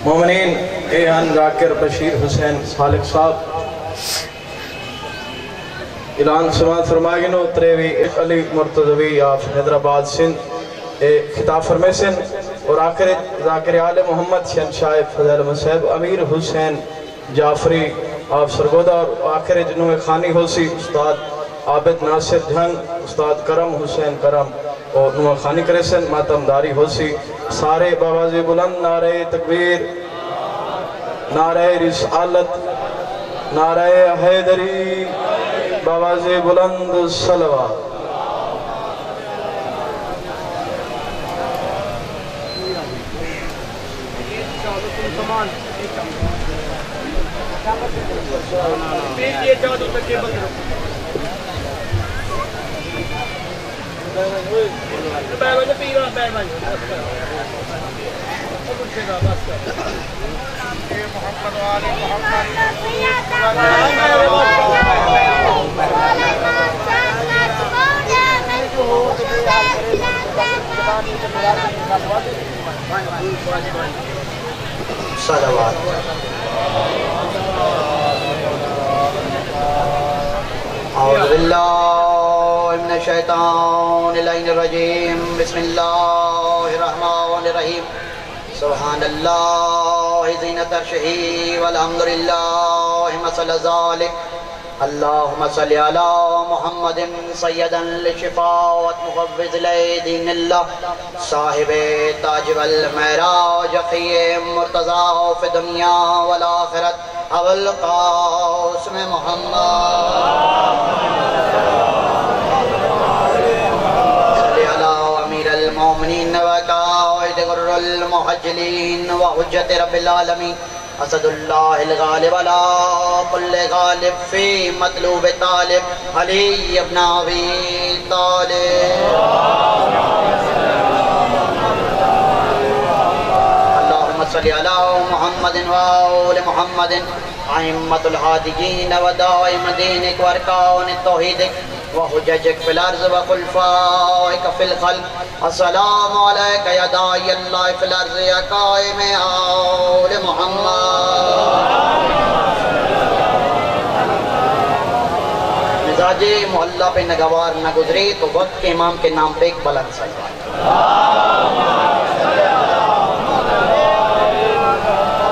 مومنین ایہان ذاکر بشیر حسین سالک صاحب اعلان سماعت فرماگنو تریوی علی مرتضوی آف حیدرآباد سندھ خطاب فرمیسن اور آخر ذاکر آل محمد شہنشاہ فضل مصحب امیر حسین جعفری آپ سرگودہ اور آخر جنوب خانی ہوسی استاد عابد ناصر جھنگ استاد کرم حسین کرم اور نوہ خانی کریسن ماتم داری ہوسی سارے باواز بلند نعرہ تکبیر نعرہ رسالت نعرہ حیدری باواز بلند صلوات صلوات اعوذ باللہ من الشیطان اللعین الرجیم بسم اللہ الرحمن الرحیم سبحان اللہ زینت عرشہ والحمدللہ مثل ذالک اللہم صلی علی محمد سیدا لشفاوت مفوض دین اللہ صاحب تاج والمعراج خیم مرتضی فی دنیا والآخرت ابو القاسم محمد صلی علی امیر المومنین وقائد غر المحجلین وحجت رب العالمین اسد اللہ الغالب علی کل غالب فی مطلوب طالب علی ابن ابی طالب اللہم صلی علی محمد وآل محمد ائمۃ الہادیین ودائم دینک وارکان توحیدک وحججک فی الارض وخلفائک فی الخلق السلام علیکہ یا داعی اللہ فی الارض یا قائم آل محمد مزاج محلہ پہ نگوار نہ گزرے تو وقت کے امام کے نام پہ ایک بلند سجدہ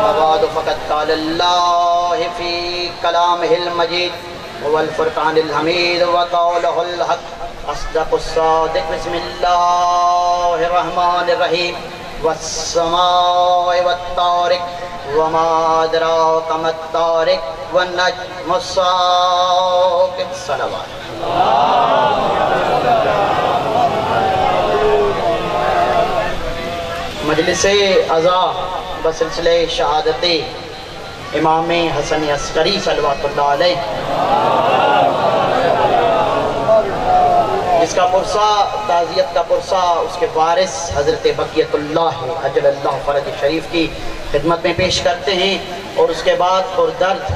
وبعد فقط قال اللہ فی کلامہ المجید والفرقان الحمید وقولہ الحق اصدق الصادق بسم اللہ الرحمن الرحیم والسماء والطارق وما ادراک ما الطارق والنجم الثاقب صلوات مجلس عزا بسلسلہ شہادت امام حسن عسکری صلوات اللہ علیہ جس کا پرسہ تعزیت کا پرسہ اس کے وارث حضرت بقیت اللہ عجل اللہ فرج شریف کی خدمت میں پیش کرتے ہیں اور اس کے بعد پردرد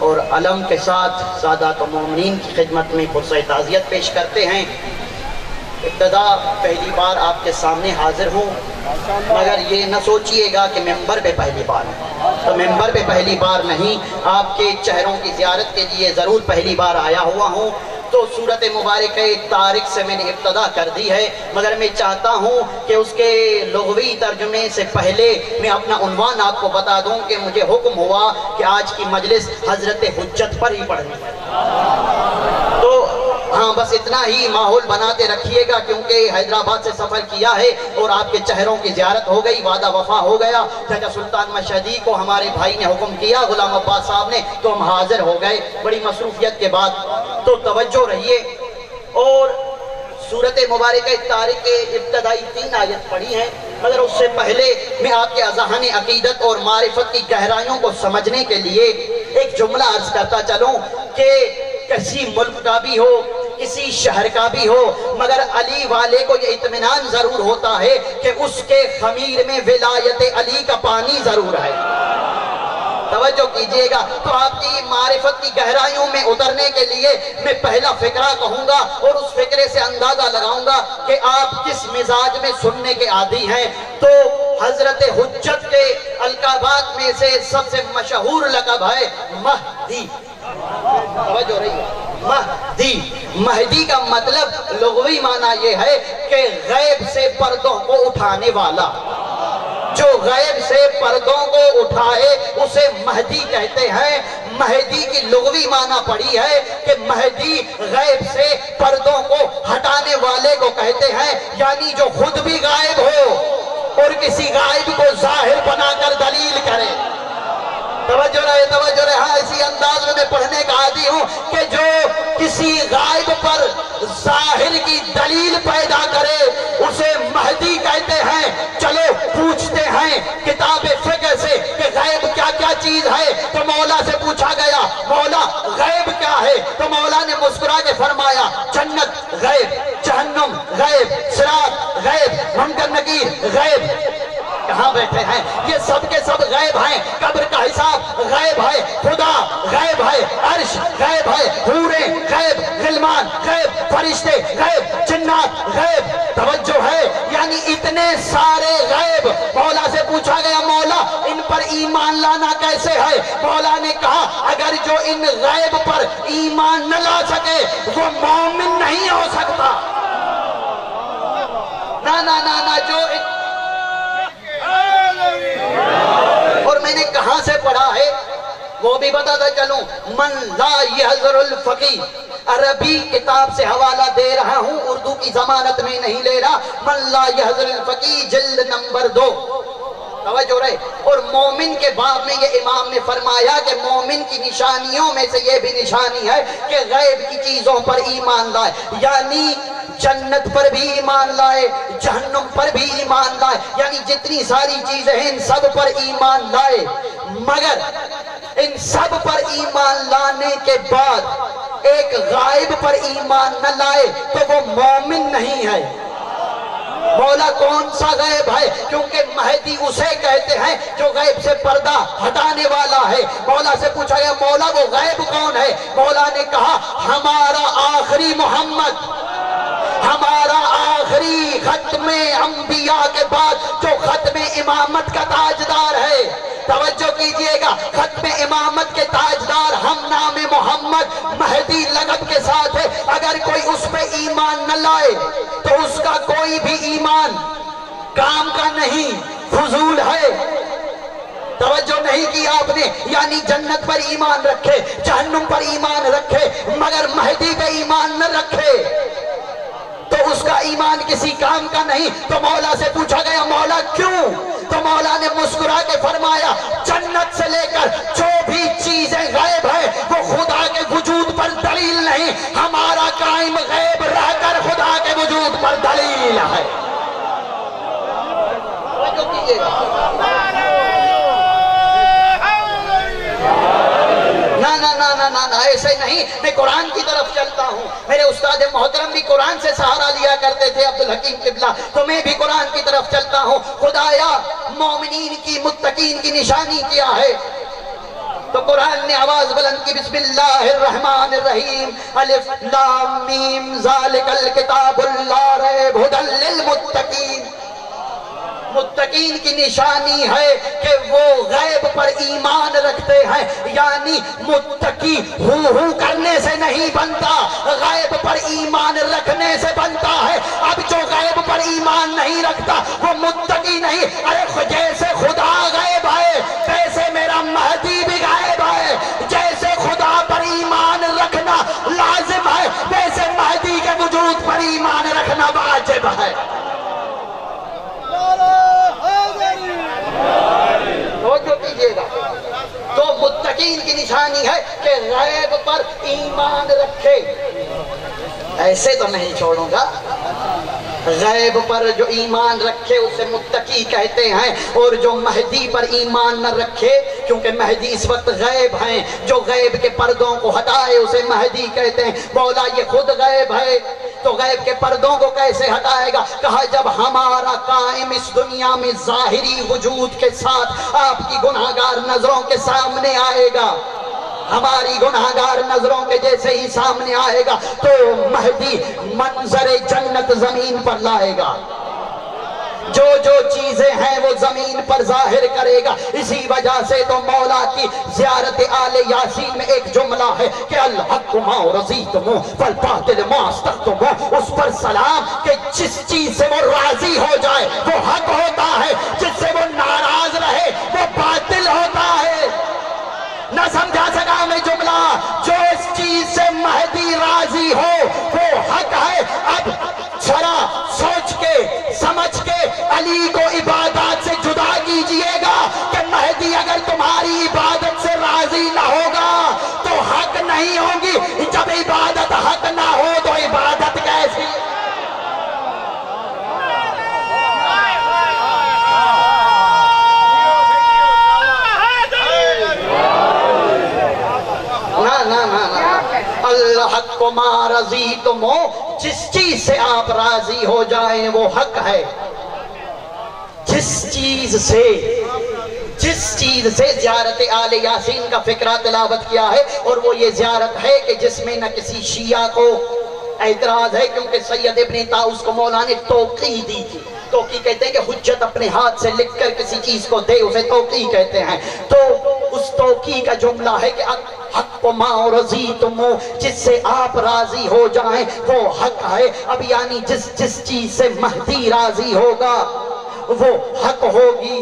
اور علم کے ساتھ سادات و مومنین کی خدمت میں پرسہ تعزیت پیش کرتے ہیں ابتدا پہلی بار آپ کے سامنے حاضر ہوں مگر یہ نہ سوچئے گا کہ ممبر پہ پہلی بار ہے تو ممبر پہ پہلی بار نہیں آپ کے چہروں کی زیارت کے لیے ضرور پہلی بار آیا ہوا ہوں تو سورت مبارکہ طارق سے میں نے ابتدا کر دی ہے مگر میں چاہتا ہوں کہ اس کے لغوی ترجمے سے پہلے میں اپنا عنوان آپ کو بتا دوں کہ مجھے حکم ہوا کہ آج کی مجلس حضرت حجت پر ہی پڑھنی ہے تو ہاں بس اتنا ہی ماحول بناتے رکھیے گا کیونکہ حیدرآباد سے سفر کیا ہے اور آپ کے چہروں کی زیارت ہو گئی وعدہ وفا ہو گیا چچا سلطان مشہدی کو ہمارے بھائی نے حکم کیا غلام عباس صاحب نے تو ہم حاضر ہو گئے بڑی مصروفیت کے بعد تو توجہ رہیے اور سورت مبارکہ طارق کے ابتدائی 3 آیت پڑھی ہیں مگر اس سے پہلے میں آپ کے اذہان عقیدت اور معرفت کی گہرائیوں کو سمجھنے کے لیے ایک جملہ عرض کرتا چلوں کہ کسی ملک کا بھی ہو کسی شہر کا بھی ہو مگر علی والے کو یہ اطمینان ضرور ہوتا ہے کہ اس کے خمیر میں ولایت علی کا پانی ضرور ہے توجہ کیجئے گا۔ تو آپ کی معرفت کی گہرائیوں میں اترنے کے لیے میں پہلا فقرہ کہوں گا اور اس فقرے سے اندازہ لگاؤں گا کہ آپ کس مزاج میں سننے کے عادی ہیں۔ تو حضرت حجت کے القابات میں سے سب سے مشہور لقب ہے مہدی۔ توجہ رہی ہے، مہدی۔ مہدی کا مطلب لغوی معنی یہ ہے کہ غیب سے پردوں کو اٹھانے والا۔ جو غیب سے پردوں کو اٹھائے اسے مہدی کہتے ہیں۔ مہدی کی لغوی معنی پڑی ہے کہ مہدی غیب سے پردوں کو ہٹانے والے کو کہتے ہیں، یعنی جو خود بھی غائب ہو اور کسی غائب کو ظاہر بنا کر دلیل کرے۔ توجہ رہے، ہاں اسی انداز میں پڑھنے کا عادی ہوں کہ جو کسی غائب پر ظاہر کی دلیل پیدا کرے اسے مہدی کہتے ہیں۔ چلو پوچھتے ہیں کتاب فقہ سے کہ غیب کیا کیا چیز ہے، تو مولا سے پوچھا گیا مولا غیب کیا ہے، تو مولا نے مسکرا کے فرمایا جنت غیب، جہنم غیب، صراط غیب، منکر نکیر غیب۔ کہاں بیٹھے ہیں؟ یہ سب کے سب غیب ہیں۔ قبر کا حساب غیب ہے، خدا غیب ہے، عرش غیب ہے، حوریں غیب، غلمان غیب، فرشتے غیب، جنات غیب۔ توجہ ہے، یعنی اتنے سارے غیب۔ مولا سے پوچھا گیا مولا ان پر ایمان لانا کیسے ہے؟ مولا نے کہا اگر جو ان غیب پر ایمان نہ لا سکے وہ مومن نہیں ہو سکتا۔ نہ جو اور میں نے کہاں سے پڑھا ہے وہ بھی بتاتا چلوں۔ من لا یحضر الفقی، عربی کتاب سے حوالہ دے رہا ہوں، اردو کی ضمانت میں نہیں لے رہا۔ من لا یحضر الفقی جلد نمبر 2۔ توجہ رہے، اور مومن کے باب میں یہ امام نے فرمایا کہ مومن کی نشانیوں میں سے یہ بھی نشانی ہے کہ غیب کی چیزوں پر ایمان لائے، یعنی جنت پر بھی ایمان لائے، جہنم پر بھی ایمان لائے، یعنی جتنی ساری چیزیں ہیں ان سب پر ایمان لائے۔ مگر ان سب پر ایمان لانے کے بعد ایک غائب پر ایمان نہ لائے تو وہ مومن نہیں ہے۔ مولا کون سا غیب ہے؟ کیونکہ مہدی اسے کہتے ہیں جو غیب سے پردہ ہٹانے والا ہے۔ مولا سے پوچھا گیا مولا وہ غیب کون ہے؟ مولا نے کہا ہمارا آخری محمد، ہمارا آخری ختم انبیاء کے بعد جو ختم امامت کا تاجدار ہے۔ توجہ کیجئے گا، ختم امامت کے تاجدار ہم نام محمد مہدی لقب کے ساتھ ہے۔ اگر کوئی اس پہ ایمان نہ لائے تو اس کا کوئی بھی ایمان کام کا نہیں، فضول ہے۔ توجہ نہیں کی آپ نے، یعنی جنت پر ایمان رکھے، جہنم پر ایمان رکھے، مگر مہدی پہ ایمان نہ رکھے تو اس کا ایمان کسی کام کا نہیں۔ تو مولا سے پوچھا گیا مولا کیوں؟ تو مولا نے مسکرا کے فرمایا جنت سے لے کر جو بھی چیزیں غیب ہے وہ خدا کے وجود پر دلیل نہیں، ہمارا قائم غیب رہ کر خدا کے وجود پر دلیل ہے۔ توجہ کیجئے گا، نہ ایسے نہیں، میں قرآن کی طرف چلتا ہوں۔ میرے استاد محترم بھی قرآن سے سہارا لیا کرتے تھے عبدالحکیم قبلہ، تو میں بھی قرآن کی طرف چلتا ہوں۔ خدایا مومنین کی متقین کی نشانی کیا ہے؟ تو قرآن نے آواز بلند کی بسم اللہ الرحمن الرحیم الف لام میم ذالک الکتاب لا ریب ھدی للمتقین۔ متقین کی نشانی ہے کہ وہ غیب پر ایمان رکھتے ہیں، یعنی متقی ہو کرنے سے نہیں بنتا، غیب پر ایمان رکھنے سے بنتا ہے۔ اب جو غیب پر ایمان نہیں رکھتا وہ متقی نہیں۔ ارے جیسے خدا غیب ہے ویسے میرا مہدی بھی غیب ہے، جیسے خدا پر ایمان رکھنا لازم ہے ویسے مہدی کے وجود پر ایمان رکھنا واجب ہے۔ توجہ کیجئے گا، تو متقین کی نشانی ہے کہ غیب پر ایمان رکھے۔ ایسے تو نہیں چھوڑوں گا، غیب پر جو ایمان رکھے اسے متقی کہتے ہیں، اور جو مہدی پر ایمان نہ رکھے کیونکہ مہدی اس وقت غیب ہیں، جو غیب کے پردوں کو ہٹائے اسے مہدی کہتے ہیں۔ مولا یہ خود غیب ہے، تو غیب کے پردوں کو کیسے ہٹائے گا؟ کہا جب ہمارا قائم اس دنیا میں ظاہری وجود کے ساتھ آپ کی گناہگار نظروں کے سامنے آئے گا، ہماری گناہگار نظروں کے جیسے ہی سامنے آئے گا تو مہدی منظر جنت زمین پر لائے گا، جو جو چیزیں ہیں وہ زمین پر ظاہر کرے گا۔ اسی وجہ سے تو مولا کی زیارت آل یاسین میں ایک جملہ ہے کہ الحق ما رضیتم فالباطل ما استحتم، اس پر سلام کہ جس چیز سے وہ راضی ہو جائے وہ حق ہوتا ہے، جس سے وہ ناراض رہے وہ باطل ہوتا ہے۔ نہ سمجھا سکا میں جملہ، جو اس چیز سے مہدی راضی ہو وہ حق ہے۔ اب ذرا سوچ کے سمجھ کے علی کو عبادات سے جدا کیجئے گا کہ مہدی اگر تمہاری عبادت سے راضی نہ ہوگا تو حق نہیں ہوگی۔ جب عبادت حق نہ ہو تو عبادت کیسی؟ الحق ما رضیتم، جس چیز سے آپ راضی ہو جائیں وہ حق ہے۔ جس چیز سے زیارت آل یاسین کا فقرہ تلاوت کیا ہے، اور وہ یہ زیارت ہے کہ جس میں نہ کسی شیعہ کو اعتراض ہے، کیونکہ سید ابن طاؤس کو مولا نے توقیع دی تھی۔ توقیع کہتے ہیں کہ حجت اپنے ہاتھ سے لکھ کر کسی چیز کو دے، اسے توقیع کہتے ہیں۔ تو اس توقیع کا جملہ ہے کہ حق ما رضیتم، جس سے آپ راضی ہو جائیں وہ حق ہے۔ اب یعنی جس چیز سے مہدی راضی ہوگا وہ حق ہوگی۔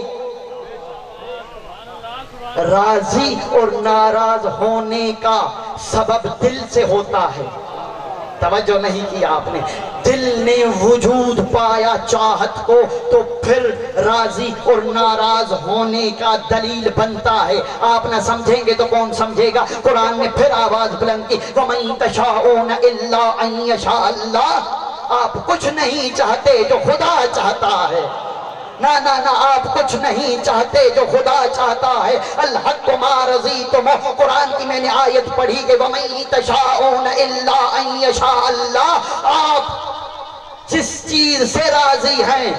راضی اور ناراض ہونے کا سبب دل سے ہوتا ہے، توجہ نہیں کیا آپ نے۔ دل نے وجود پایا چاہت کو تو پھر راضی اور ناراض ہونے کا دلیل بنتا ہے۔ آپ نہ سمجھیں گے تو کون سمجھے گا؟ قرآن نے پھر آواز بلند کی، وَمَن تَشَاءُونَ إِلَّا أَن يَشَاءَ اللَّهُ، آپ کچھ نہیں چاہتے جو خدا چاہتا ہے۔ نہ آپ کچھ نہیں چاہتے جو خدا چاہتا ہے۔ الحق ما رضیتم، قرآن کی میں نے آیت پڑھی کہ وَمَن تَشَاءُونَ إِلَّا أَن يَشَاءَ اللَّهُ، آپ جس چیز سے راضی ہیں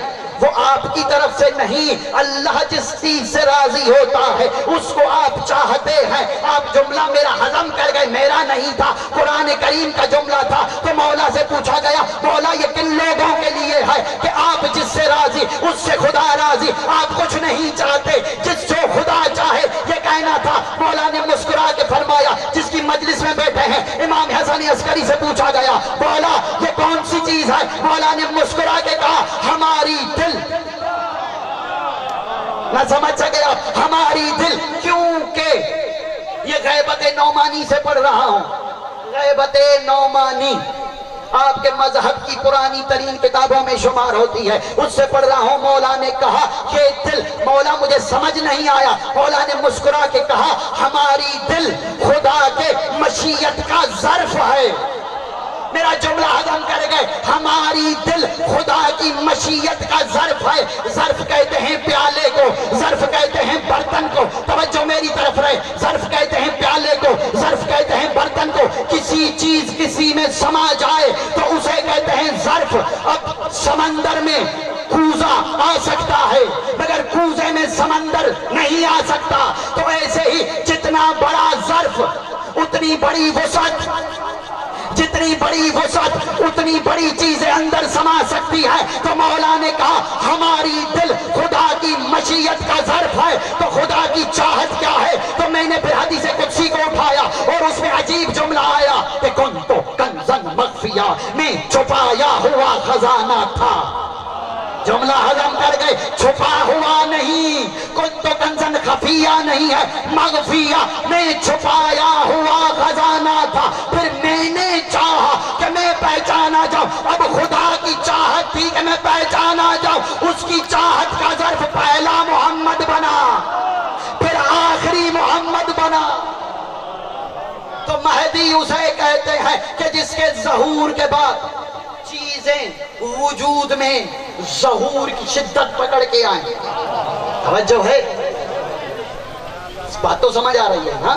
وہ آپ کی طرف سے نہیں، اللہ جس چیز سے راضی ہوتا ہے اس کو آپ چاہتے ہیں۔ آپ جملہ میرا ہضم کر گئے، میرا نہیں تھا، قرآن کریم کا جملہ تھا۔ تو مولا سے پوچھا گیا، مولا یہ کن لوگوں کے لیے ہے کہ آپ جس سے راضی اس سے خدا راضی، آپ کچھ نہیں چاہتے، جس جو خدا چاہے یہ کہنا تھا۔ مولا نے مسکرا کے فرمایا، جس کی مجلس میں بیٹھے ہیں امام حسن عسکری سے پوچھا گیا، مولا یہ کون سی چیز ہے؟ مولا نے مسکرا کے کہا، ہماری دل۔ نہ سمجھ سکے آپ، ہماری دل، کیونکہ یہ غیبت نعمانی سے پڑھ رہا ہوں۔ غیبت نعمانی آپ کے مذہب کی پرانی ترین کتابوں میں شمار ہوتی ہے، اس سے پڑھ رہا ہوں۔ مولا نے کہا کہ دل، مولا مجھے سمجھ نہیں آیا، مولا نے مسکرا کے کہا ہماری دل خدا کے مشیت کا ظرف ہے۔ میرا جملہ ہضم کر گئے، ہماری دل خدا کی مشیت کا ظرف ہے۔ ظرف کہتے ہیں پیالے کو، ظرف کہتے ہیں برتن کو، توجہ میری طرف رہے، ظرف کہتے ہیں پیالے کو، ظرف کہتے ہیں برتن کو۔ کسی چیز کسی میں سما جائے تو اسے کہتے ہیں ظرف۔ اب سمندر میں کوزہ آ سکتا ہے مگر کوزے میں سمندر نہیں آ سکتا، تو ایسے ہی جتنا بڑا ظرف اتنی بڑی وسعت، جتنی بڑی وسعت اتنی بڑی چیزیں اندر سما سکتی ہے۔ تو مولا نے کہا ہماری دل خدا کی مشیت کا ظرف ہے، تو خدا کی چاہت کیا ہے؟ تو میں نے پھر حدیث قدسی کو اٹھایا اور اس میں عجیب جملہ آیا کہ کنت کنزا مخفیا، میں چھپایا ہوا خزانہ تھا۔ جملہ ہضم کر گئے، چھپا ہوا نہیں، کنت کنزا خفیہ نہیں ہے، مغفیہ، میں چھپایا ہوا خزانہ تھا۔ پھر میں نے چاہا کہ میں پہچانا جاؤں، اب خدا کی چاہت تھی کہ میں پہچانا جاؤں، اس کی چاہت کا ظرف پہلا محمد بنا، پھر آخری محمد بنا۔ تو مہدی اسے کہتے ہیں کہ جس کے ظہور کے بعد چیزیں وجود میں ظہور کی شدت پکڑ کے آئیں۔ توجہ ہے، اس بات تو سمجھ آ رہی ہے نا؟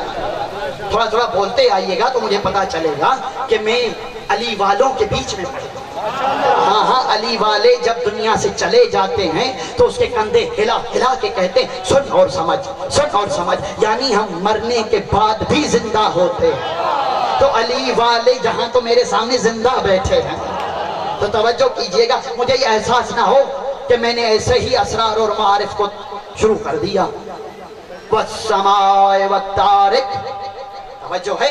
تھوڑا تھوڑا بولتے آئیے گا تو مجھے پتا چلے گا کہ میں علی والوں کے بیچ میں پڑھتا ہوں۔ ہاں ہاں، علی والے جب دنیا سے چلے جاتے ہیں تو اس کے کندھے ہلا ہلا کے کہتے ہیں سن اور سمجھ، سن اور سمجھ، یعنی ہم مرنے کے بعد بھی زندہ ہوتے ہیں۔ تو علی والے جہاں تو میرے سامنے زندہ بیٹھے ہیں، تو توجہ کیجئے گا، مجھے یہ احساس نہ ہو کہ میں نے ایسے ہی اسرار اور معارف کو شروع کر دیا۔ والسماء والطارق، توجہ ہے،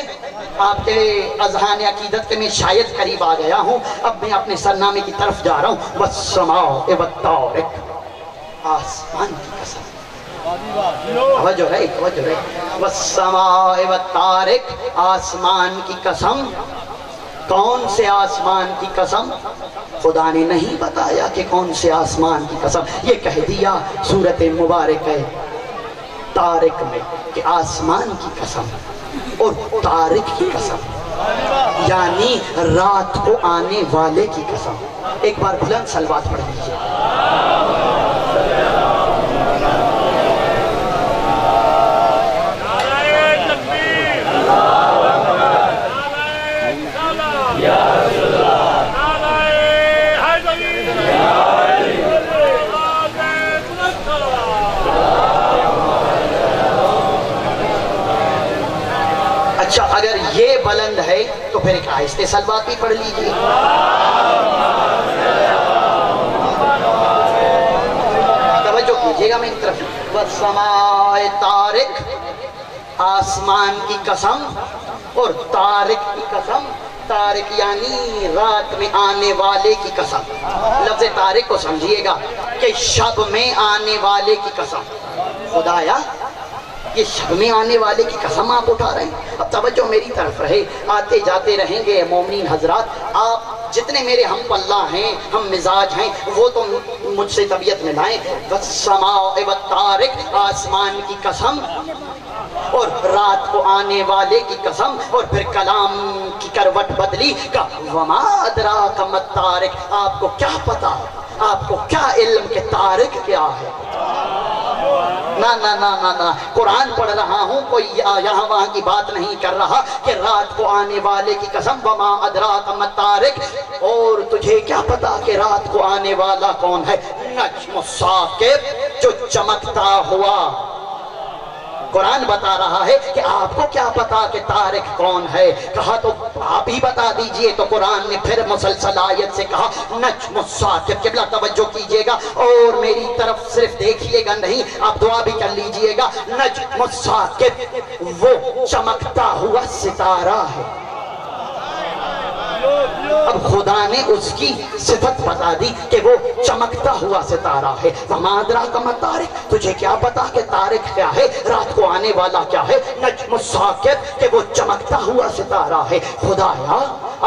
آپ کے اذہان عقیدت کے میں شاید قریب آ گیا ہوں، اب میں اپنے سرنامے کی طرف جا رہا ہوں۔ والسماء والطارق، آسمان کی قسم، توجہ ہے، توجہ ہے، والسماء والطارق، آسمان کی قسم۔ کون سے آسمان کی قسم؟ خدا نے نہیں بتایا کہ کون سے آسمان کی قسم، یہ کہہ دیا سورۃ مبارک ہے طارق میں کہ آسمان کی قسم اور طارق کی قسم، یعنی رات کو آنے والے کی قسم۔ ایک بار بلند صلوات پڑھ لیجیے۔ اچھا، اگر یہ بلند ہے تو پھر ایک آہستہ صلوات بھی پڑھ لیجیے۔ توجہ کیجیے گا میری طرف۔ والسماء طارق، آسمان کی قسم اور طارق کی قسم۔ طارق یعنی رات میں آنے والے کی قسم۔ لفظ طارق کو سمجھیے گا کہ شب میں آنے والے کی قسم۔ خدایا، یہ شب میں آنے والے کی قسم آپ اٹھا رہے ہیں۔ اب توجہ میری طرف رہے، آتے جاتے رہیں گے مومنین حضرات، آپ جتنے میرے ہم پلہ ہیں، ہم مزاج ہیں، وہ تو مجھ سے طبیعت میں لائیں۔ والسماء والطارق، آسمان کی قسم اور رات کو آنے والے کی قسم، اور پھر کلام کی کروٹ بدلی کا وما ادراک ما الطارق، آپ کو کیا پتا، آپ کو کیا علم کہ طارق کیا ہے؟ نا نا نا نا نا، قرآن پڑھ رہا ہوں، کوئی یہاں وہاں کی بات نہیں کر رہا کہ رات کو آنے والے کی قسم وما ادراک ما الطارق، اور تجھے کیا پتا کہ رات کو آنے والا کون ہے؟ نجم الثاقب، جو چمکتا ہوا۔ قرآن بتا رہا ہے کہ آپ کو کیا پتا کہ طارق کون ہے؟ کہا تو آپ ہی بتا دیجئے، تو قرآن نے پھر مسلسل آیت سے کہا نجم الثاقب۔ قبلہ توجہ کیجئے گا اور میری طرف صرف دیکھیے گا نہیں، آپ دعا بھی کر لیجئے گا۔ نجم الثاقب وہ چمکتا ہوا ستارہ ہے۔ اب خدا نے اس کی صفت بتا دی کہ وہ چمکتا ہوا ستارہ ہے۔ وما ادراک ما الطارق، تجھے کیا پتا کہ طارق کیا ہے، رات کو آنے والا کیا ہے؟ نجم الثاقب، کہ وہ چمکتا ہوا ستارہ ہے۔ خدایا،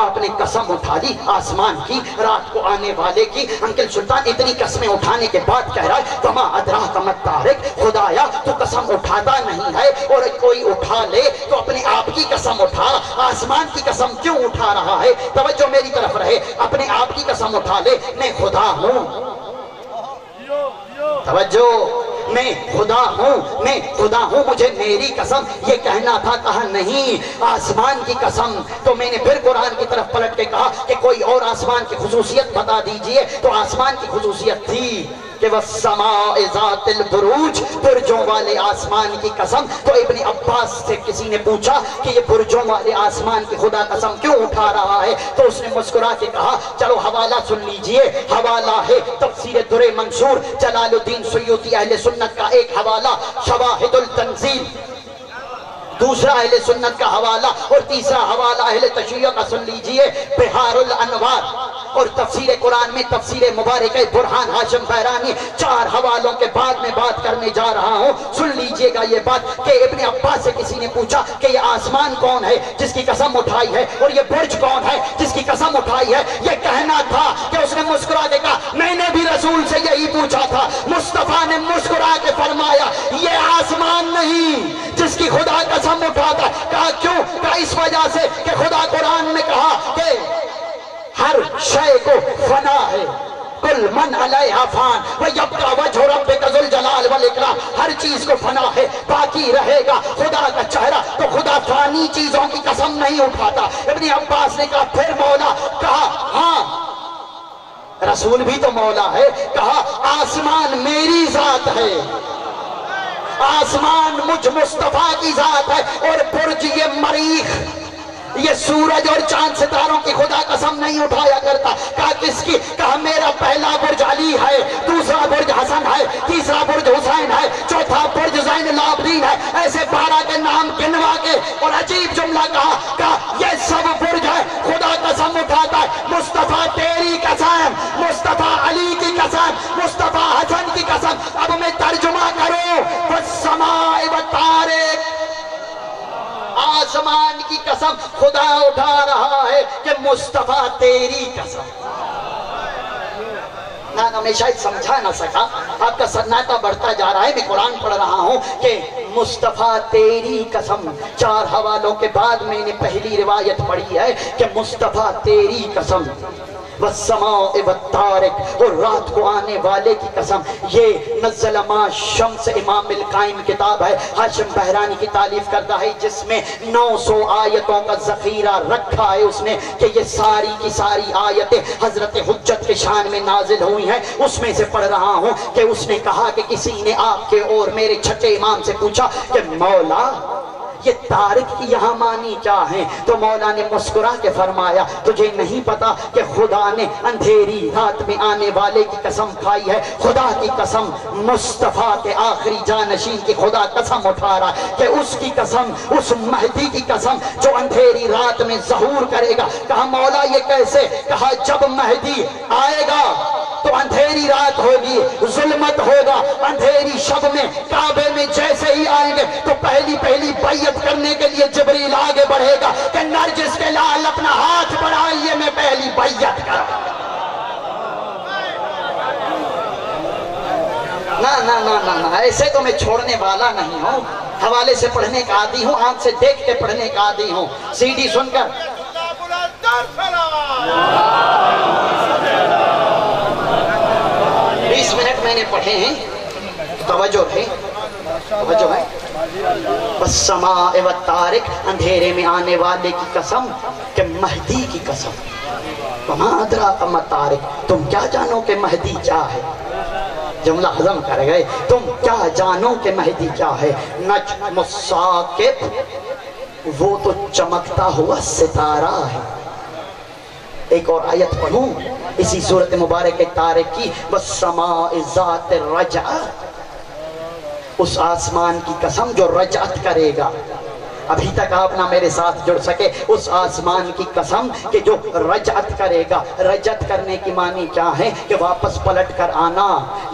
آپ نے قسم اٹھا لی آسمان کی، رات کو آنے والے کی۔ انکل سلطان اتنی قسمیں اٹھانے کے بعد کہہ رہا ہے وما ادراک ما الطارق۔ خدایا، تو قسم اٹھاتا نہیں ہے، اور کوئی اٹھا لے تو اپنے آپ کی قسم اٹھا، آسمان کی قسم کیوں اٹھا رہا ہے؟ توجہ میری طرف رہے، اپنے آپ کی قسم اٹھا لے، میں خدا ہوں۔ توجہ، میں خدا ہوں، میں خدا ہوں، مجھے میری قسم یہ کہنا تھا، کہا نہیں آسمان کی قسم۔ تو میں نے پھر قرآن کی طرف پلٹ کے کہا کہ کوئی اور آسمان کی خصوصیت بتا دیجئے، تو آسمان کی خصوصیت تھی کہ والسماء ذات البروج، برجوں والے آسمان کی قسم۔ تو ابن عباس سے کسی نے پوچھا کہ یہ برجوں والے آسمان کی خدا قسم کیوں اٹھا رہا ہے؟ تو اس نے مسکرا کے کہا چلو حوالہ سن لیجئے، حوالہ ہے تفسیر در منصور جلال الدین سیوطی اہل سنت کا ایک حوالہ، شواہد التنزیل دوسرا اہل سنت کا حوالہ، اور تیسرا حوالہ اہل تشیع کا سن لیجئے بحار الانوار، اور تفسیر قرآن میں تفسیر مبارکہ برہان ہاشم بحرانی۔ چار حوالوں کے بعد میں بات کرنے جا رہا ہوں، سن لیجئے گا یہ بات کہ ابن عباس سے کسی نے پوچھا کہ یہ آسمان کون ہے جس کی قسم اٹھائی ہے، اور یہ برج کون ہے جس کی قسم اٹھائی ہے؟ یہ کہنا تھا کہ اس نے مسکرا کے کہا میں نے بھی رسول سے یہی پوچھا تھا۔ مصطفیٰ نے مسکرا کے فرمایا یہ آسمان نہیں جس کی خدا قسم اٹھاتا۔ کہا کیوں؟ کہا اس وجہ سے کہ خدا قرآن میں کہا کہ ہر شے کو فنا ہے، کل من علیہا فان ویبقی وجہ ربک ذو الجلال والاکرام، ہر چیز کو فنا ہے، باقی رہے گا خدا کا چہرہ، تو خدا فانی چیزوں کی قسم نہیں اٹھاتا۔ ابن عباس نے کہا پھر مولا، کہا ہاں رسول بھی تو مولا ہے، کہا آسمان میری ذات ہے، آسمان مجھ مصطفیٰ کی ذات ہے، اور برج یہ مریخ، یہ سورج اور چاند ستاروں کی خدا قسم نہیں اٹھایا کرتا۔ کہا کس کی؟ کہا میرا پہلا برج علی ہے، دوسرا برج حسن ہے، تیسرا برج حسین ہے، چوتھا برج زین العابدین ہے، ایسے 12 کے نام گنوا کے اور عجیب جملہ کہا یہ سب برج ہے، خدا قسم اٹھاتا ہے، مصطفیٰ تیری قسم، مصطفیٰ علی کی قسم، مصطفیٰ حسن کی قسم۔ اب میں ترجمہ کروں، والسماء والطارق، آسمان کی قسم خدا اٹھا رہا ہے کہ مصطفیٰ تیری قسم۔ میں شاید سمجھا نہ سکا، آپ کا سناٹا بڑھتا جا رہا ہے، میں قرآن پڑھ رہا ہوں کہ مصطفیٰ تیری قسم۔ 4 حوالوں کے بعد میں نے پہلی روایت پڑھی ہے کہ مصطفیٰ تیری قسم، والسماء والطارق، اور رات کو آنے والے کی قسم۔ یہ نزل ما شمس امام القائم کتاب ہے، ہاشم بہرانی کی تالیف کرتا ہے، جس میں 900 آیتوں کا ذخیرہ رکھا ہے اس نے، کہ یہ ساری کی ساری آیتیں حضرت حجت کے شان میں نازل ہوئی ہیں۔ اس میں سے پڑھ رہا ہوں کہ اس نے کہا کہ کسی نے آپ کے اور میرے چھٹے امام سے پوچھا کہ مولا یہ طارق کی یہاں معنی کیا ہے؟ تو مولا نے مسکرا کے فرمایا تجھے نہیں پتا کہ خدا نے اندھیری رات میں آنے والے کی قسم کھائی ہے؟ خدا کی قسم، مصطفیٰ کے آخری جانشین کی خدا قسم اٹھا رہا ہے کہ اس کی قسم، اس مہدی کی قسم جو اندھیری رات میں ظہور کرے گا۔ کہا مولا یہ کیسے؟ کہا جب مہدی آئے گا تو اندھیری رات ہوگی، ظلمت ہوگا، اندھیری شب میں کعبے میں جیسے ہی آئیں گے تو پہلی بیعت کرنے کے لیے جبریل آگے بڑھے گا کہ نرجس کے لال اپنا ہاتھ بڑھائیے میں پہلی بیعت کروں۔ نہ ایسے تو میں چھوڑنے والا نہیں ہوں، حوالے سے پڑھنے کا عادی ہوں، آنکھ سے دیکھ کے پڑھنے کا عادی ہوں، سی ڈی سن کر 20 منٹ میں نے پڑھے ہیں، توجہ ہے، توجہ ہے۔ والسماء والطارق، اندھیرے میں آنے والے کی قسم، کہ مہدی کی قسم۔ وما ادراک ما الطارق، تم کیا جانو کہ مہدی کیا ہے؟ جملہ ہضم کر گئے، تم کیا جانو کہ مہدی کیا ہے؟ نجم الثاقب، وہ تو چمکتا ہوا ستارہ ہے۔ ایک اور آیت پڑھوں اسی سورت مبارک طارق کی، والسماء ذات الرجع، اس آسمان کی قسم جو رجعت کرے گا۔ ابھی تک آپ نہ میرے ساتھ جڑ سکے، اس آسمان کی قسم کہ جو رجعت کرے گا۔ رجعت کرنے کی معنی کیا ہے؟ کہ واپس پلٹ کر آنا،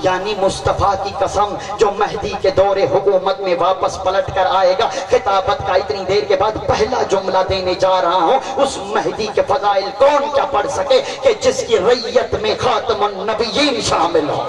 یعنی مصطفیٰ کی قسم جو مہدی کے دور حکومت میں واپس پلٹ کر آئے گا۔ خطابت کا اتنی دیر کے بعد پہلا جملہ دینے جا رہا ہوں، اس مہدی کے فضائل کون کیا پڑھ سکے کہ جس کی ریت میں خاتم النبیین شامل ہو۔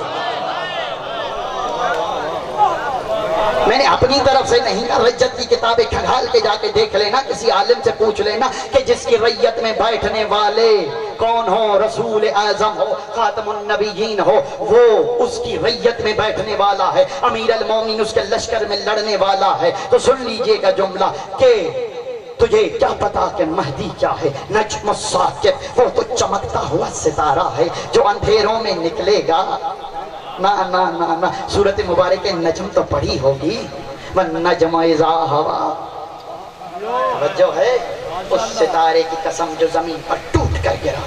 میں نے اپنی طرف سے نہیں کہا، رجت کی کتابیں کھنگال کے جا کے دیکھ لینا، کسی عالم سے پوچھ لینا کہ جس کی ریت میں بیٹھنے والے کون ہو، رسول اعظم ہو، خاتم النبیین ہو، وہ اس کی ریت میں بیٹھنے والا ہے، امیر المومنین اس کے لشکر میں لڑنے والا ہے۔ تو سن لیجئے گا جملہ کہ تجھے کیا پتا کہ مہدی کیا ہے؟ نجم الثاقب، وہ تو چمکتا ہوا ستارہ ہے جو اندھیروں میں نکلے گا۔ نہ سورت مبارک نجم تو پڑھی ہوگی، وَالنَّجْمَ إِذَا هَوَىٰ، توجہ ہے، اس ستارے کی قسم جو زمین پر ٹوٹ کر گرا۔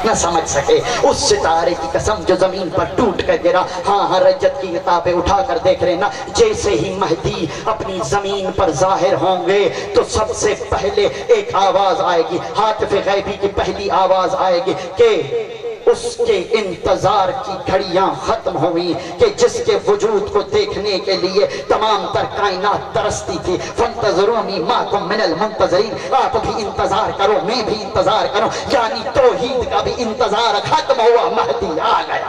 نہ سمجھ سکے، اس ستارے کی قسم جو زمین پر ٹوٹ کر گرا۔ ہاں رجت کی کتابیں اٹھا کر دیکھ لینا، جیسے ہی مہدی اپنی زمین پر ظاہر ہوں گے تو سب سے پہلے ایک آواز آئے گی، ہاتف غیبی کی پہلی آواز آئے گی کہ اس کے انتظار کی گھڑیاں ختم ہوئی، کہ جس کے وجود کو دیکھنے کے لیے تمام تر کائنات ترستی تھی۔ فانتظرونی ماکم من المنتظرین، آپ بھی انتظار کرو، میں بھی انتظار کروں، یعنی توحید کا بھی انتظار ختم ہوا، مہدی آ گیا۔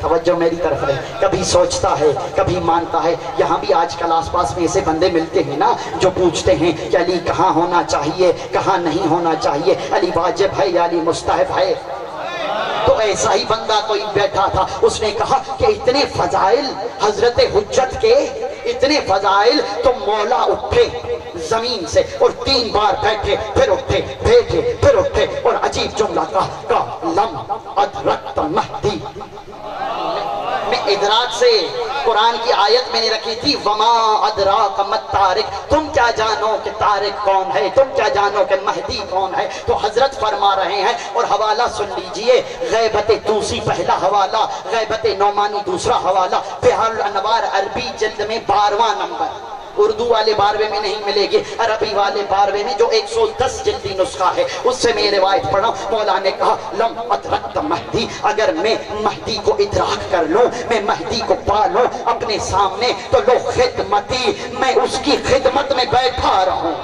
توجہ میری طرف ہے، کبھی سوچتا ہے کبھی مانتا ہے۔ یہاں بھی آج کل آس پاس میں ایسے بندے ملتے ہیں نا جو پوچھتے ہیں کہ علی کہاں ہونا چاہیے کہاں نہیں ہونا چاہیے، علی واجب ہے یا علی مستحب ہے۔ تو ایسا ہی بندہ کوئی بیٹھا تھا، اس نے کہا کہ اتنے فضائل حضرت حجت کے، اتنے فضائل، تو مولا اٹھے زمین سے اور 3 بار بیٹھے پھر اٹھے، بیٹھے پھر اٹھے، اور عجیب جملہ کہا لم ادرکت مہدی۔ میں ادراک سے قرآن کی آیت میں نے رکھی تھی وما ادراک مت طارق، تم کیا جانو کہ طارق کون ہے، تم کیا جانو کہ مہدی کون ہے۔ تو حضرت فرما رہے ہیں، اور حوالہ سن لیجئے، غیبت توسی پہلا حوالہ، غیبت نعمانی دوسرا حوالہ، بحار الانوار عربی جلد میں 12واں نمبر، اردو والے 12ویں میں نہیں ملے گی، عربی والے 12ویں میں جو 110 جلدی نسخہ ہے اس سے میں روایت پڑھا۔ مولا نے کہا لم ادرکت مہدی، اگر میں مہدی کو ادراک کر لوں، میں مہدی کو پا لوں اپنے سامنے، تو لو خدمتی، میں اس کی خدمت میں بیٹھا رہوں۔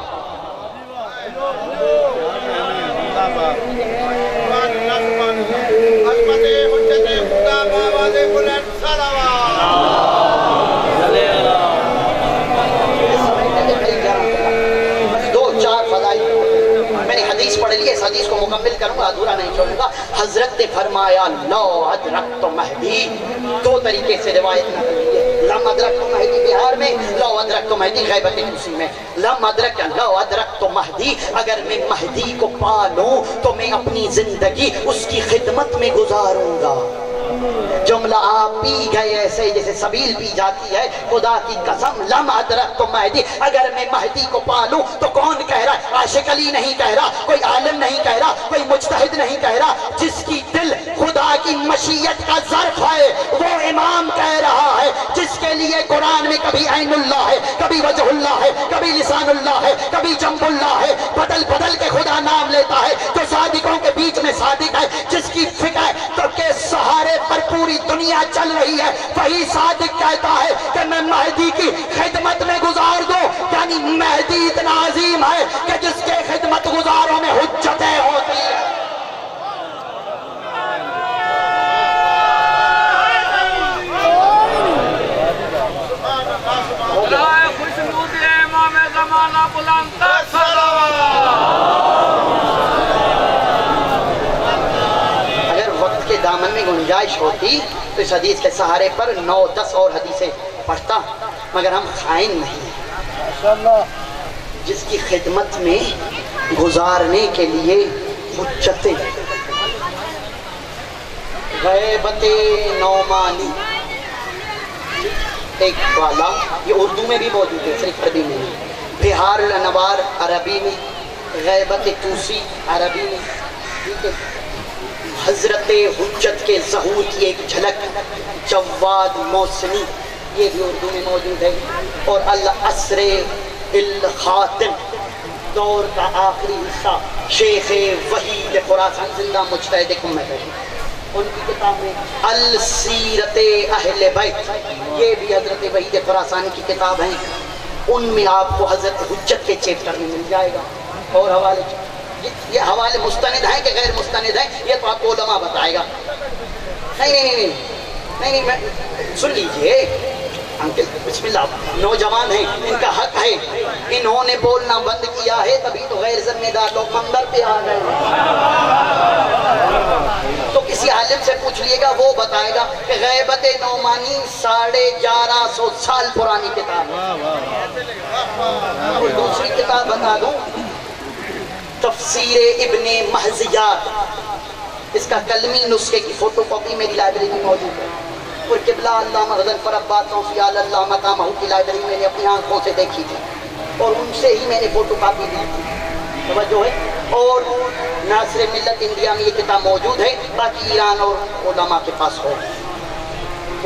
میں نے حدیث پڑھ لی، اس حدیث کو مکمل کروں گا، ادھورا نہیں چھوڑوں گا۔ حضرت نے فرمایا لو ادرکت مہدی، 2 طریقے سے روایت نقل کی ہے۔ لم ادرکت مہدی بہار میں، لو ادرکت مہدی غیبت توسی میں۔ لو ادرکت مہدی، اگر میں مہدی کو پا لوں تو میں اپنی زندگی اس کی خدمت میں گزاروں گا۔ جملہ آپ پی گئے ایسے جیسے سبیل پی جاتی ہے، خدا کی قسم لم ادرکت مہدی، اگر میں مہدی کو پالوں تو کون کہہ رہا ہے؟ عاشق علی نہیں کہہ رہا، کوئی عالم نہیں کہہ رہا، کوئی مجتہد نہیں کہہ رہا، جس کی دل خدا کی مشیت کا ظرف ہے وہ امام کہہ رہا ہے، جس کے لیے قرآن میں کبھی عین اللہ ہے، کبھی وجہ اللہ ہے، کبھی لسان اللہ ہے، کبھی جنب اللہ ہے، بدل بدل کے خدا نام لیتا ہے، جو صادقوں کے بیچ میں صادق ہے، جس کی فکر تو کے سہارے پر پوری دنیا چل رہی ہے، وہی صادق کہتا ہے کہ میں مہدی کی خدمت میں گزار دوں۔ یعنی مہدی اتنا عظیم ہے کہ جس کے خدمت گزاروں میں حجتیں ہوتی ہیں۔ دامن میں گنجائش ہوتی تو اس حدیث کے سہارے پر 9-10 اور حدیثیں پڑھتا، مگر ہم خائن نہیں ہیں۔ جس کی خدمت میں گزارنے کے لیے حجتیں، غیبت نعمانی ایک والا، یہ اردو میں بھی موجود ہے، صرف عربی میں نہیں۔ بحار الانوار عربی میں، غیبت توسی عربی میں، ٹھیک ہے۔ حضرت حجت کے ظہور کی ایک جھلک جواد موسمی، یہ بھی اردو میں موجود ہے۔ اور العصر الخاتم، دور کا آخری حصہ، شیخ وحید خراسان زندہ مجتہد امت ہے، ان کی کتاب میں السیرت اہل بیت، یہ بھی حضرت وحید خراسانی کی کتاب ہیں، ان میں آپ کو حضرت حجت کے چیپٹر میں مل جائے گا۔ اور حوالے یہ حوالے مستند ہیں کہ غیر مستند ہیں یہ تو آپ کو علماء بتائے گا۔ نہیں سن لیجئے انکل، بسم اللہ، نوجوان ہیں، ان کا حق ہے، انہوں نے بولنا بند کیا ہے تبھی تو غیر ذمہ دار لوگ منبر پہ آ گئے تو کسی عالم سے پوچھ لیے گا، وہ بتائے گا کہ غیبت نعمانی 1150 سال پرانی کتاب ہے۔ اور دوسری کتاب بتا دوں، تفسیر ابن محضیات، اس کا کلمی نسخے کی فوٹو کاپی میری لائبریری میں موجود ہے، اور قبلہ علامہ غضنفر عباس توفیال اللہ مقامہ کی لائبریری میں نے اپنی آنکھوں سے دیکھی تھی، اور ان سے ہی میں نے فوٹو کاپی لی تھی، توجہ ہے۔ اور ناصر ملت انڈیا میں یہ کتاب موجود ہے، باقی ایران اور علماء کے پاس ہو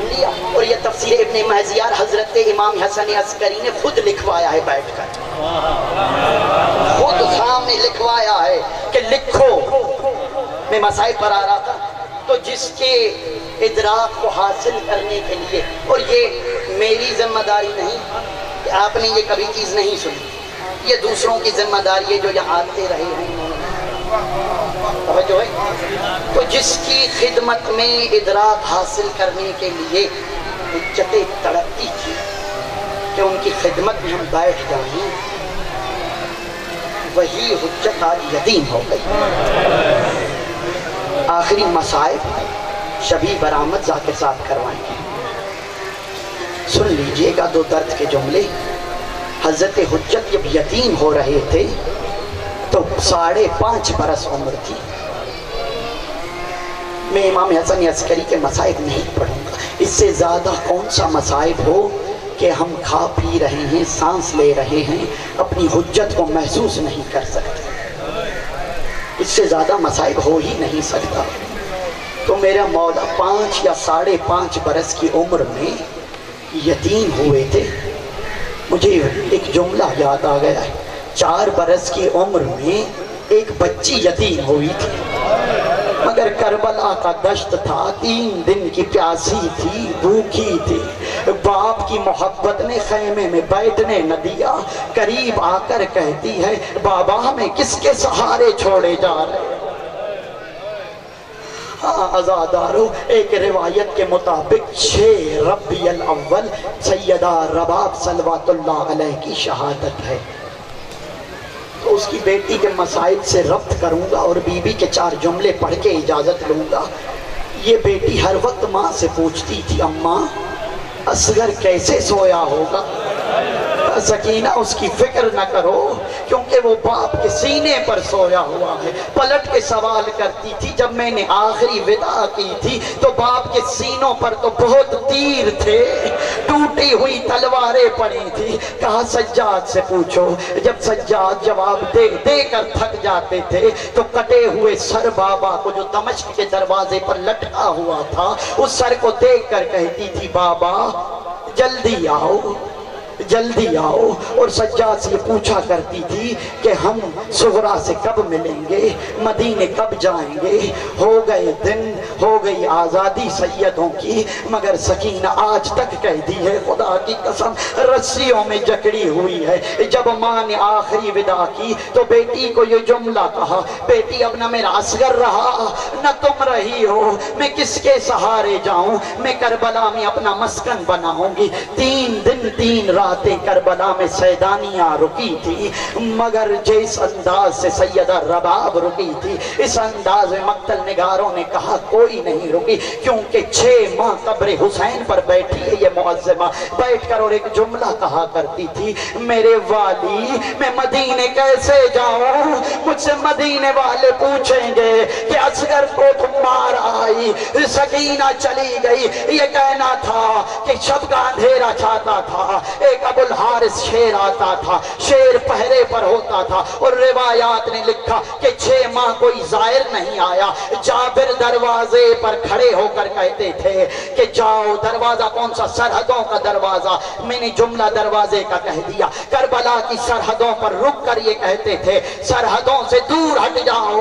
لیا۔ اور یہ تفسیر ابن محضیات حضرت امام حسن عسکری نے خود لکھوایا ہے، بیٹھ کر خود سامنے لکھوایا ہے کہ لکھو۔ میں مسائل پر آ رہا تھا تو جس کے ادراک کو حاصل کرنے کے لیے، اور یہ میری ذمہ داری نہیں کہ آپ نے یہ کبھی چیز نہیں سنی، یہ دوسروں کی ذمہ داری ہے جو یہاں آتے رہے ہیں، توجہ ہے؟ تو جس کی خدمت میں ادراک حاصل کرنے کے لیے حجتیں تڑپتی تھی کہ ان کی خدمت میں ہم بیٹھ جائیں، وہی حجت آج یتیم ہو گئی۔ آخری مصائب شبیہ برآمد ذاکر صاحب کروائیں گے، سن لیجئے گا دو درد کے جملے۔ حضرت حجت جب یتیم ہو رہے تھے تو 5.5 برس عمر تھی۔ میں امام حسن عسکری کے مصائب نہیں پڑھوں گا، اس سے زیادہ کون سا مصائب ہو کہ ہم کھا پی رہے ہیں، سانس لے رہے ہیں، اپنی حجت کو محسوس نہیں کر سکتے، اس سے زیادہ مصائب ہو ہی نہیں سکتا۔ تو میرا مولا 5 یا 5.5 برس کی عمر میں یتیم ہوئے تھے۔ مجھے ایک جملہ یاد آ گیا ہے، 4 برس کی عمر میں ایک بچی یتیم ہوئی تھی، مگر کربلا کا دشت تھا، 3 دن کی پیاسی تھی، بھوکی تھی، باپ کی محبت نے خیمے میں بیٹھنے نہ دیا، قریب آ کر کہتی ہے بابا ہمیں کس کے سہارے چھوڑے جا رہے ہیں؟ آزادارو، ایک روایت کے مطابق 6 ربیع الاول سیدہ رباب صلوات اللہ علیہ کی شہادت ہے۔ تو اس کی بیٹی کے مسائل سے ربط کروں گا اور بی بی کے 4 جملے پڑھ کے اجازت لوں گا۔ یہ بیٹی ہر وقت ماں سے پوچھتی تھی اماں اصغر کیسے سویا ہوگا؟ سکینہ اس کی فکر نہ کرو کیونکہ وہ باپ کے سینے پر سویا ہوا ہے۔ پلٹ کے سوال کرتی تھی جب میں نے آخری وداع کی تھی تو باپ کے سینوں پر تو بہت تیر تھے، ٹوٹی ہوئی تلواریں پڑی تھی۔ کہا سجاد سے پوچھو۔ جب سجاد جواب دے کر تھک جاتے تھے تو کٹے ہوئے سر بابا کو جو دمشق کے دروازے پر لٹکا ہوا تھا اس سر کو دیکھ کر کہتی تھی بابا جلدی آؤ جلدی آؤ، اور سجاد سے پوچھا کرتی تھی کہ ہم صغرا سے کب ملیں گے، مدینے کب جائیں گے؟ ہو گئے دن، ہو گئی آزادی سیدوں کی، مگر سکینہ آج تک کہہ دی ہے خدا کی قسم رسیوں میں جکڑی ہوئی ہے۔ جب ماں نے آخری وداع کی تو بیٹی کو یہ جملہ کہا بیٹی اب نہ میرا اصغر رہا نہ تم رہی ہو، میں کس کے سہارے جاؤں؟ میں کربلا میں اپنا مسکن بناؤں گی۔ 3 دن 3 راتیں کربلا میں سیدانیاں رکی تھی، مگر جس انداز سے سیدہ رباب رکی تھی اس انداز میں مقتل نگاروں نے کہا کوئی نہیں رکی، کیونکہ 6 ماہ قبر حسین پر بیٹھی ہے یہ معظمہ، بیٹھ کر اور ایک جملہ کہا کرتی تھی میرے والی میں مدینے کیسے جاؤں؟ مجھ سے مدینے والے پوچھیں گے کہ اصغر کو تم مار آئی، سکینہ چلی گئی۔ یہ کہنا تھا کہ شب کا اندھیرا چھاتا تھا، ایک ابو الحارث شیر آتا تھا، شیر پہرے پر ہوتا تھا، اور روایات نے لکھا کہ 6 ماہ کوئی زائر نہیں آیا۔ جابر دروازے پر کھڑے ہو کر کہتے تھے کہ جاؤ، دروازہ کون سا؟ سرحدوں کا دروازہ۔ میں نے جملہ دروازے کا کہہ دیا۔ کربلا کی سرحدوں پر رک کر یہ کہتے تھے سرحدوں سے دور ہٹ جاؤ،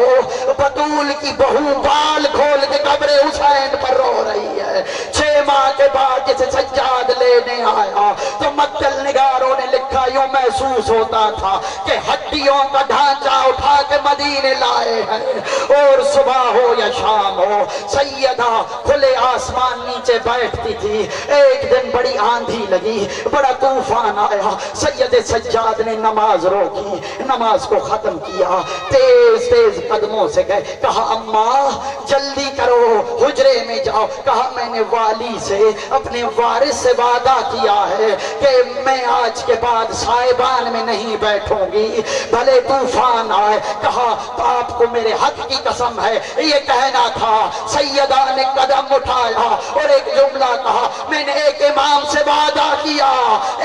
بطول کی بہو بال کھول کے قبر حسین پر رو رہی ہے۔ 6 ماہ کے بعد جسے سجاد لینے آیا تو مقتل نگاروں نے لکھا یوں محسوس ہوتا تھا کہ ہڈیوں کا ڈھانچہ اٹھا کے مدینے لائے ہیں، اور صبح ہو یا شام ہو سیدہ کھلے آسمان نیچے بیٹھتی تھی۔ ایک دن بڑی آندھی لگی، بڑا طوفان آیا، سید سجاد نے نماز روکی، نماز کو ختم کیا، تیز تیز قدموں سے گئے، کہا اماں جلدی کرو حجرے میں جاؤ۔ کہا میں نے والی سے اپنے وارث سے وعدہ کیا ہے کہ میں آج کے بعد سائبان میں نہیں بیٹھوں گی بھلے طوفان آئے۔ کہا تو آپ کو میرے حق کی قسم ہے یہ کہنا تھا۔ سیدہ نے قدم اٹھایا اور ایک جملہ کہا میں نے ایک امام سے وعدہ کیا،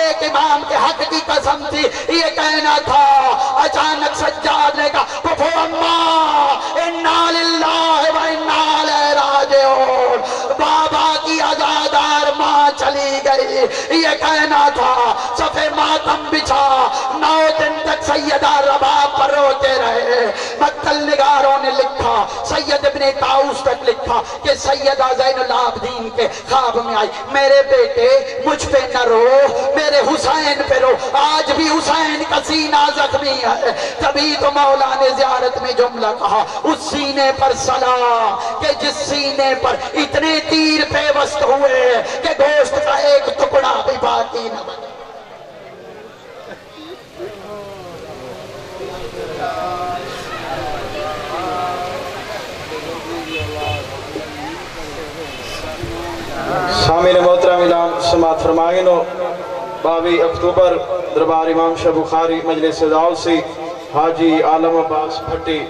ایک امام کے حق کی قسم تھی یہ کہنا تھا۔ اچانک سجاد نے کہا پھپھو اماں انا للہ و انا الیہ راجعون، بابا کی عزادار ماں چلی گئی، یہ کہنا تھا۔ صفے ماتم بچھا 9 دن تک سیدہ رباب پر روتے رہے۔ مقتل نگاروں نے لکھا، سید ابن طاؤس تک لکھا کہ سیدہ زین العابدین کے خواب میں آئی، میرے بیٹے مجھ پہ نہ رو، میرے حسین پہ رو، آج بھی حسین کا سینہ زخمی ہے۔ تبھی تو مولا نے زیارت میں جملہ کہا، اس سینے پر سلام کہ جس سینے پر اتنے تیر پیوست ہوئے کہ گوشت کا ایک ٹکڑا بھی باقی نہ بچا۔ سامعین محترم اعلان سماعت فرمائیں۔ 22 اکتوبر دربار امام شاہ بخاری مجلس دعوت سے حاجی عالم عباس بھٹی